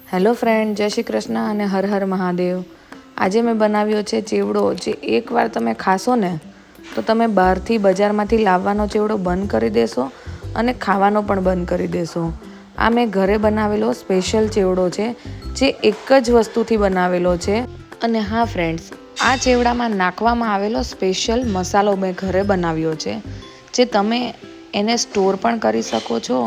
Hello friend, જય શ્રી કૃષ્ણ અને હર હર મહાદેવ। આજે મેં બનાવ્યો છે ચેવડો, જે એકવાર તમે ખાશો ને તો તમે બહારથી બજારમાંથી લાવવાનો ચેવડો બંધ કરી દેશો અને ખાવાનો પણ બંધ કરી દેશો। આ મેં ઘરે બનાવેલો સ્પેશિયલ ચેવડો છે, જે એક જ વસ્તુથી બનાવેલો છે। અને હા ફ્રેન્ડ્સ, આ ચેવડામાં નાખવામાં આવેલો સ્પેશિયલ મસાલો મેં ઘરે બનાવ્યો છે, જે તમે એને સ્ટોર પણ કરી શકો છો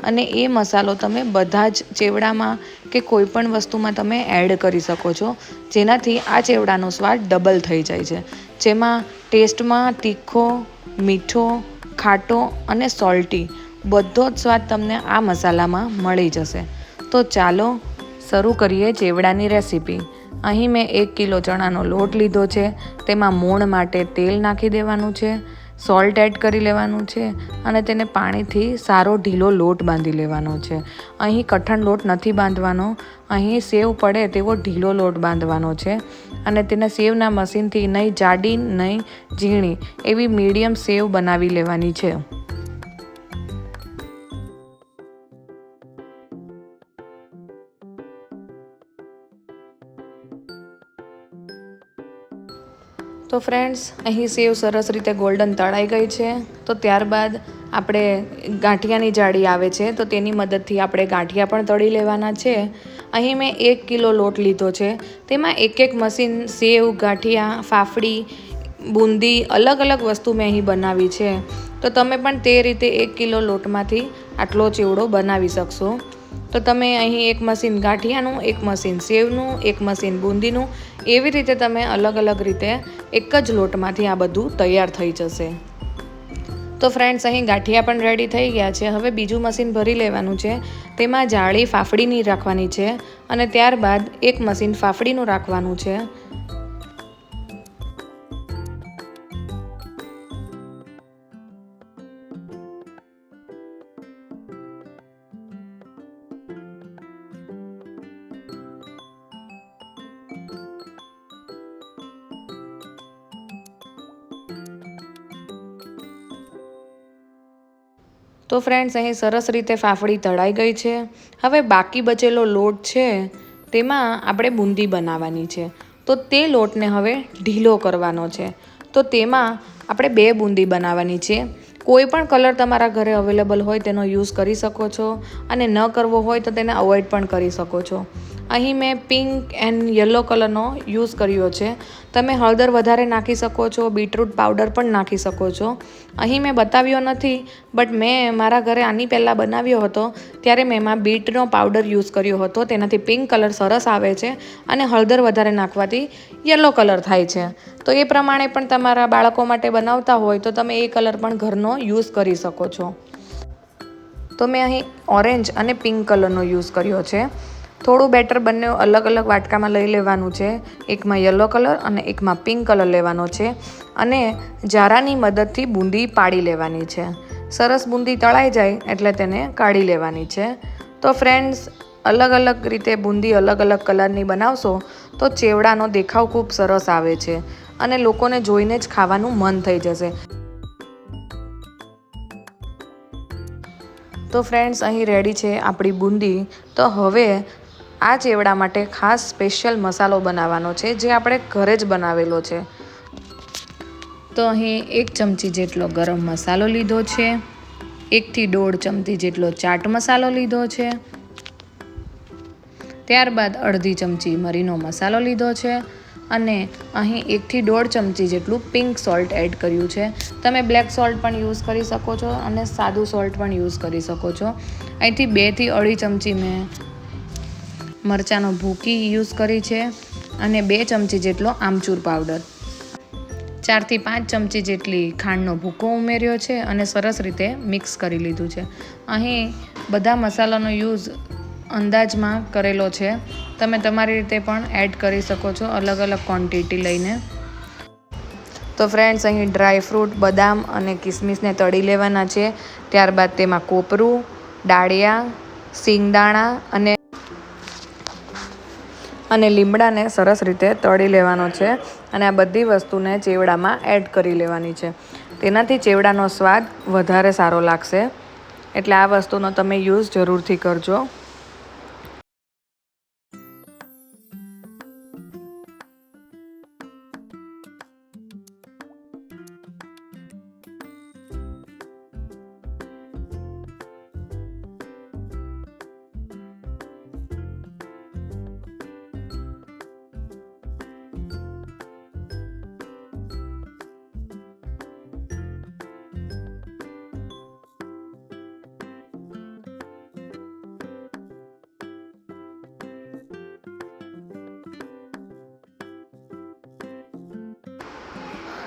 અને એ મસાલો તમે બધા જ ચેવડામાં કે કોઈ પણ વસ્તુમાં તમે એડ કરી શકો છો, જેનાથી આ ચેવડાનો સ્વાદ ડબલ થઈ જાય છે। જેમાં ટેસ્ટમાં તીખો, મીઠો, ખાટો અને સોલ્ટી બધો જ સ્વાદ તમને આ મસાલામાં મળી જશે। તો ચાલો શરૂ કરીએ ચેવડાની રેસીપી। અહીં મેં 1 કિલો ચણાનો લોટ લીધો છે, તેમાં મોણ માટે તેલ નાખી દેવાનું છે, સોલ્ટ એડ કરી લેવાનું છે અને તેને પાણીથી સારો ઢીલો લોટ બાંધી લેવાનો છે। અહીં કઠણ લોટ નથી બાંધવાનો, અહીં સેવ પડે તેવો ઢીલો લોટ બાંધવાનો છે અને તેને સેવના મશીનથી નહીં જાડી નહીં ઝીણી એવી મીડિયમ સેવ બનાવી લેવાની છે। તો ફ્રેન્ડ્સ, અહીં સેવ સરસ રીતે ગોલ્ડન તળાઈ ગઈ છે। તો ત્યારબાદ આપણે ગાંઠિયાની જાળી આવે છે, તો તેની મદદથી આપણે ગાંઠિયા પણ તળી લેવાના છે। અહીં મેં 1 કિલો લોટ લીધો છે, તેમાં એક મશીન સેવ, ગાંઠિયા, ફાફડી, બુંદી અલગ અલગ વસ્તુ મેં અહીં બનાવી છે। તો તમે પણ તે રીતે 1 કિલો લોટમાંથી આટલો ચેવડો બનાવી શકશો। તો તમે અહીં એક મશીન ગાંઠિયાનું, એક મશીન સેવનું, એક મશીન બુંદીનું, એવી રીતે તમે અલગ અલગ રીતે એક જ લોટમાંથી આ બધું તૈયાર થઈ જશે। તો ફ્રેન્ડ્સ, અહીં ગાંઠિયા પણ રેડી થઈ ગયા છે। હવે બીજું મશીન ભરી લેવાનું છે, તેમાં જાળી ફાફડીની રાખવાની છે અને ત્યારબાદ એક મશીન ફાફડીનું રાખવાનું છે। તો ફ્રેન્ડ્સ, અહીં સરસ રીતે ફાફડી તળાઈ ગઈ છે। હવે બાકી બચેલો લોટ છે, તેમાં આપણે બુંદી બનાવવાની છે। તો તે લોટને હવે ઢીલો કરવાનો છે। તો તેમાં આપણે 2 બુંદી બનાવવાની છે। કોઈ પણ કલર તમારા ઘરે અવેલેબલ હોય તેનો યુઝ કરી શકો છો અને ન કરવો હોય તો તેને અવોઇડ પણ કરી શકો છો। અહીં મેં પિંક એન્ડ યલો કલરનો યુઝ કર્યો છે। તમે હળદર વધારે નાખી શકો છો, બીટરૂટ પાવડર પણ નાખી શકો છો। અહીં મેં બતાવ્યો નથી, બટ મેં મારા ઘરે આની પહેલાં બનાવ્યો હતો ત્યારે મેં એમાં બીટનો પાવડર યુઝ કર્યો હતો, તેનાથી પિંક કલર સરસ આવે છે અને હળદર વધારે નાખવાથી યલો કલર થાય છે। તો એ પ્રમાણે પણ તમારા બાળકો માટે બનાવતા હોય તો તમે એ કલર પણ ઘરનો યુઝ કરી શકો છો। તો મેં અહીં ઓરેન્જ અને પિંક કલરનો યુઝ કર્યો છે। થોડું બેટર બંને અલગ અલગ વાટકામાં લઈ લેવાનું છે। એકમાં યલો કલર અને એકમાં પિંક કલર લેવાનો છે અને જારાની મદદથી બુંદી પાડી લેવાની છે। સરસ બુંદી તળાઈ જાય એટલે તેને કાઢી લેવાની છે। તો ફ્રેન્ડ્સ, અલગ અલગ રીતે બુંદી અલગ અલગ કલરની બનાવશો તો ચેવડાનો દેખાવ ખૂબ સરસ આવે છે અને લોકોને જોઈને જ ખાવાનું મન થઈ જશે। તો ફ્રેન્ડ્સ, અહીં રેડી છે આપણી બુંદી। તો હવે આ ચેવડા માટે ખાસ સ્પેશિયલ મસાલો બનાવવાનો છે, જે આપણે ઘરે જ બનાવેલો છે। તો અહીં 1 ચમચી જેટલો ગરમ મસાલો લીધો છે, 1 થી 1.5 ચમચી જેટલો ચાટ મસાલો લીધો છે, ત્યારબાદ અડધી ચમચી મરીનો મસાલો લીધો છે અને અહીં 1 થી 1.5 ચમચી જેટલું પિંક સોલ્ટ એડ કર્યું છે। તમે બ્લેક સોલ્ટ પણ યુઝ કરી શકો છો અને સાદું સોલ્ટ પણ યુઝ કરી શકો છો। અહીંથી 2 થી 2.5 ચમચી મેં મરચાંનો ભૂકી યુઝ કરી છે અને 2 ચમચી જેટલો આમચૂર પાવડર, 4 થી 5 ચમચી જેટલી ખાંડનો ભૂકો ઉમેર્યો છે અને સરસ રીતે મિક્સ કરી લીધું છે। અહીં બધા મસાલાનો યુઝ અંદાજમાં કરેલો છે, તમે તમારી રીતે પણ એડ કરી શકો છો અલગ અલગ ક્વોન્ટિટી લઈને। તો ફ્રેન્ડ્સ, અહીં ડ્રાયફ્રૂટ, બદામ અને કિસમિસને તળી લેવાના છે। ત્યારબાદ તેમાં કોપરું, ડાળિયા, સિંગદાણા અને લીમડાને સરસ રીતે તળી લેવાનો છે અને આ બધી વસ્તુને ચેવડામાં એડ કરી લેવાની છે। તેનાથી ચેવડાનો સ્વાદ વધારે સારો લાગશે, એટલે આ વસ્તુનો તમે યુઝ જરૂરથી કરજો।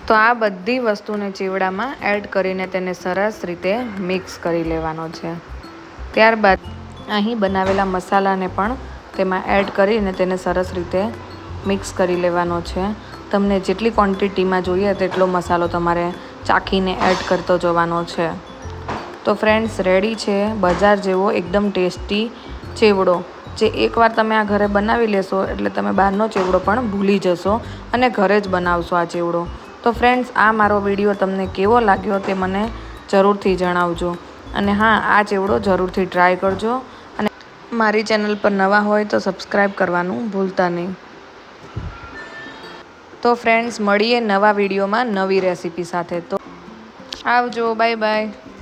તો આ બધી વસ્તુને ચેવડામાં એડ કરીને તેને સરસ રીતે મિક્સ કરી લેવાનો છે. ત્યારબાદ અહીં બનાવેલા મસાલાને પણ તેમાં એડ કરીને તેને સરસ રીતે મિક્સ કરી લેવાનો છે. તમને જેટલી ક્વોન્ટિટીમાં જોઈએ તેટલો મસાલો તમારે ચાખીને એડ કરતો જવાનો છે. તો ફ્રેન્ડ્સ, રેડી છે બજાર જેવો એકદમ ટેસ્ટી ચેવડો, જે એકવાર તમે આ ઘરે બનાવી લેશો એટલે તમે બહારનો ચેવડો પણ ભૂલી જશો અને ઘરે જ બનાવશો આ ચેવડો. તો ફ્રેન્ડ્સ, આ મારો વિડીયો તમને કેવો લાગ્યો તે મને જરૂરથી જણાવજો. અને હા, આ ચેવડો જરૂરથી ટ્રાય કરજો. અને મારી ચેનલ પર નવા હોય તો સબસ્ક્રાઈબ કરવાનું ભૂલતા નહીં. તો ફ્રેન્ડ્સ, મળીએ નવા વિડીયોમાં નવી રેસીપી સાથે. તો આવજો, બાય બાય.